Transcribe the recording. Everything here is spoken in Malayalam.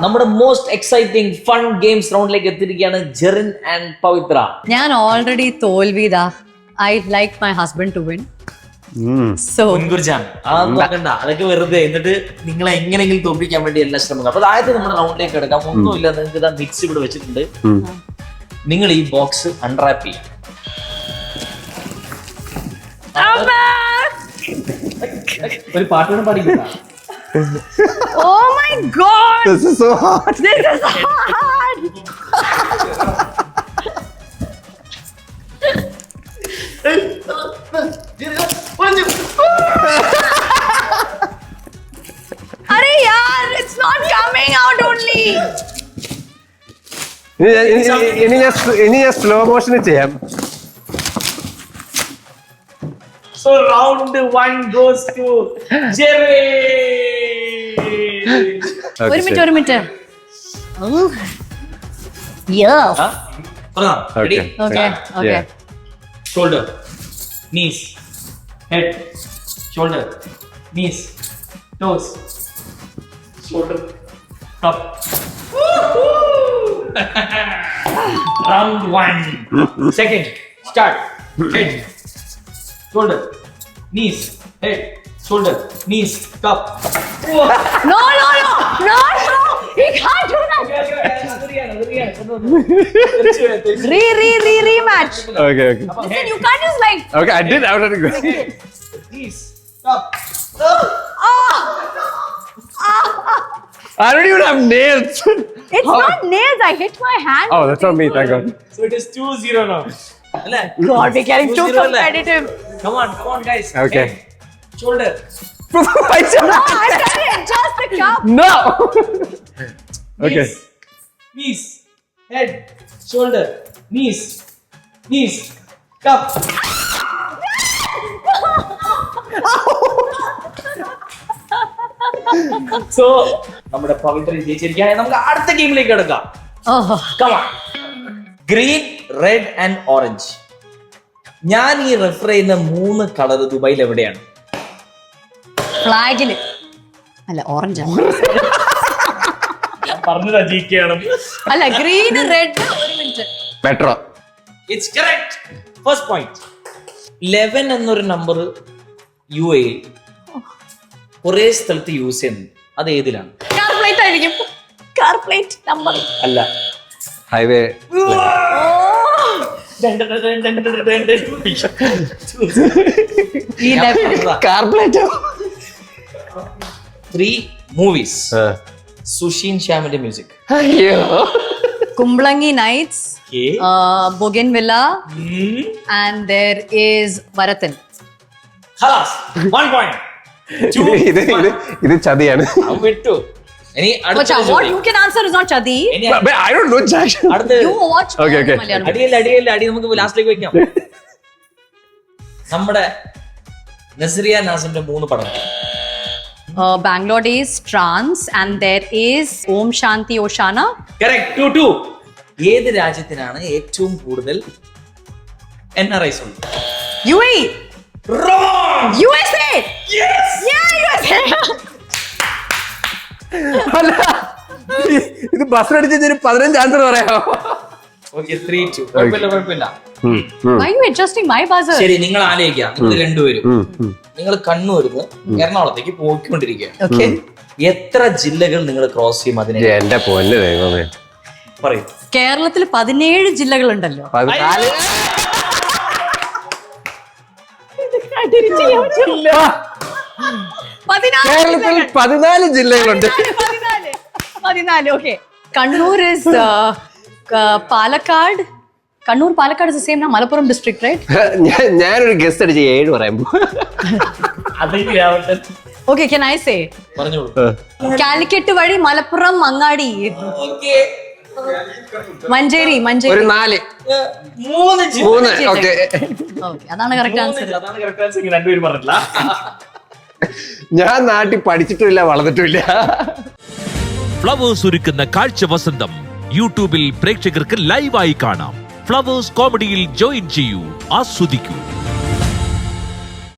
നമ്മുടെ മോസ്റ്റ് എക്സൈറ്റിംഗ് ഫൺ ഗെയിംസ് റൗണ്ടിലേക്ക് എത്തിയിരിക്കുകയാണ് ജെറിൻ ആൻഡ് പവിത്ര. ഞാൻ ഓൾറെഡി തോൽവിതാ. I like my husband to win. So നോക്കണ്ട, അതൊക്കെ വെറുതെ. എന്നിട്ട് നിങ്ങളെ എങ്ങനെയെങ്കിലും തോൽപ്പിക്കാൻ വേണ്ടി എല്ലാ ശ്രമങ്ങൾ. അപ്പൊ ആദ്യത്തെ നമ്മുടെ റൗണ്ടിലേക്ക് എടുക്കാം. ഒന്നുമില്ല, നിങ്ങൾക്ക് ഇതാ മിക്സ് ഇവിടെ വെച്ചിട്ടുണ്ട്. നിങ്ങൾ ഈ ബോക്സ് അൺറാപ്പ് ചെയ്യാം. ഒരു പാട്ടോടെ പാടിക്കില്ല. Oh my god! This is so hard. This is hard. Arey yaar, it's not coming out only. ഇനി ഞാൻ സ്ലോ മോഷന് ചെയ്യാം. So round 1 goes to Jerry. ഒരു minute. Yes. Ready? Okay. Yeah. Shoulder, knees, head, shoulder, knees, toes, shoulder, top. Round 1. Second, start. Head, shoulder, knees, head, shoulder, knees, top. No. He can't do that. Rematch. Okay. Listen, you can't just like. Okay, I did already go. Knees, top. I don't even have nails. It's not nails. I hit my hand. Oh, that's not me. Thank God. So it is 2-0 now. God, we're getting too 2-0 competitive. Come on, guys. Okay. Head, shoulder. No, I'm trying to adjust the cup. No. Okay. Knees, head, shoulder, knees, cup. So, നമ്മുടെ പവിത്ര ജയിച്ചിരിക്കുകയാണ്. നമുക്ക് അടുത്ത ഗെയിമിലേക്ക് കിടക്കാം. Oh. Come on. Green, red and orange. ഞാൻ ഈ റെഫർ ചെയ്യുന്ന 3 കളർ ദുബായിൽ എവിടെയാണ്? ഫ്ലാഗില് അല്ല, ഓറഞ്ച് ഞാൻ പറഞ്ഞതാ ജിക്കെയാണ്. അല്ല, ഗ്രീൻ റെഡ്. ഒരു minute. Metro. It's correct. First point. 11 എന്നൊരു നമ്പർ UAE കുറേ സ്ഥലത്ത് യൂസ് ചെയ്യുന്നു. അത് ഏതിലാണ്? കാർ പ്ലേറ്റ് ആയിരിക്കും. കാർ പ്ലേറ്റ് നമ്പർ അല്ല. Highway. Car plate. 3 movies. Sushin ശ്യാമിന്റെ മ്യൂസിക്. അയ്യോ. Kumbalangi nights, Bougainvillea and there is Varathan. Khalas. 1 point. ഇത് ചതിയാണ്. വിട്ടു. ഇനി അടുത്ത What you can answer is not Chadi. But I don't know Jack. അടുത്ത You watch Okay. Malayalam. അടി നമുക്ക് ലാസ്റ്റിലേക്ക് വെക്കാം. നമ്മുടെ നസ്രിയ നാസിന്റെ 3 പടം. Bangalore Days, Trance, and there is Om Shanti Oshana. Correct. 2-2. ഏത് രാജ്യത്തിനാണ് ഏറ്റവും കൂടുതൽ NRIs ഉള്ളത്? UAE. Wrong. USA. Yes. Yeah, USA. അല്ല, ഇത് ബസ് അടിച്ചൊരു 15 ആൻസർ പറയാമോ? Okay, 3-2. കുഴപ്പമില്ല. Why are you adjusting my buzzer? ശരി, നിങ്ങൾ ആലോചിക്കുക. നിങ്ങൾ രണ്ടുപേരും നിങ്ങൾ കണ്ണൂരിന്ന് എറണാകുളത്തേക്ക് പോയിക്കൊണ്ടിരിക്കുക. Okay. എത്ര ജില്ലകൾ നിങ്ങൾ ക്രോസ് ചെയ്യും? അതിനെ എന്റെ പൊന്ന് ദൈവമേ. പറയൂ. കേരളത്തിൽ 17 ജില്ലകളുണ്ടല്ലോ. 14. കേരളത്തിൽ 14 ജില്ലകളുണ്ട്. 14. Okay. Kannur is Palakkad. Palakkad is the same now. Malappuram district, right? ഞാനൊരു ഗസ്റ്റ് അടിച്ച് 7 പറയുമ്പോ. Okay, can I say? പറഞ്ഞോളൂ. കാലിക്കറ്റ് വഴി മലപ്പുറം, അങ്ങാടി, മഞ്ചേരി. ഒരു 4. 3 3. ഓക്കെ. അതാണ് കറക്റ്റ് ആൻസർ. രണ്ടുപേരും പറഞ്ഞില്ല. ഞാൻ നാട്ടിൽ പഠിച്ചിട്ടില്ല, വളർന്നിട്ടില്ല. ഫ്ലവേഴ്സ് ഒരുക്കുന്ന കാഴ്ച വസന്തം യൂട്യൂബിൽ പ്രേക്ഷകർക്ക് ലൈവായി കാണാം. ഫ്ലവേഴ്സ് കോമഡിയിൽ ജോയിൻ ചെയ്യൂ, ആസ്വദിക്കൂ.